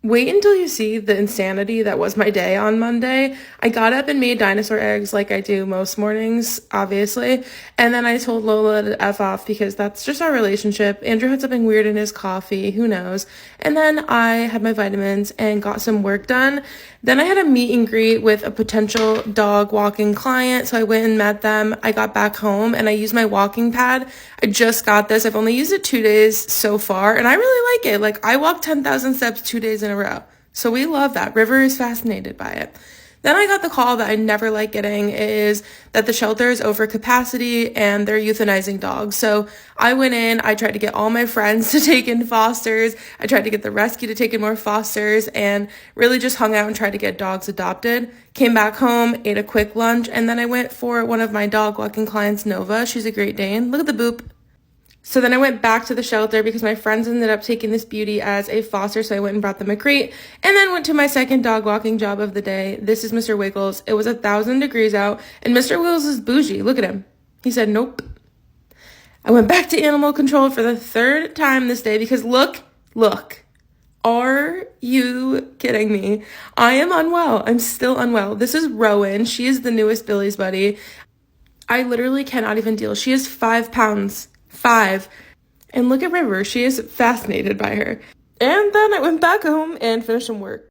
Wait until you see the insanity that was my day on Monday. I got up and made dinosaur eggs like I do most mornings, obviously. And then I told Lola to F off because that's just our relationship. Andrew had something weird in his coffee, who knows. And then I had my vitamins and got some work done. Then I had a meet and greet with a potential dog walking client. So I went and met them. I got back home and I used my walking pad. I just got this. I've only used it 2 days so far and I really like it. Like I walked 10,000 steps 2 days in a row. So we love that. River is fascinated by it. Then I got the call that I never like getting is that the shelter is over capacity and they're euthanizing dogs. So I went in, I tried to get all my friends to take in fosters. I tried to get the rescue to take in more fosters and really just hung out and tried to get dogs adopted. Came back home, ate a quick lunch, and then I went for one of my dog walking clients, Nova. She's a Great Dane. Look at the boop. So then I went back to the shelter because my friends ended up taking this beauty as a foster, so I went and brought them a crate, and then went to my second dog walking job of the day. This is Mr. Wiggles. It was 1,000 degrees out, and Mr. Wiggles is bougie. Look at him. He said, nope. I went back to animal control for the third time this day because look. Are you kidding me? I am unwell. I'm still unwell. This is Rowan. She is the newest Billy's buddy. I literally cannot even deal. She is 5 pounds. 5. And look at River. She is fascinated by her. And then I went back home and finished some work.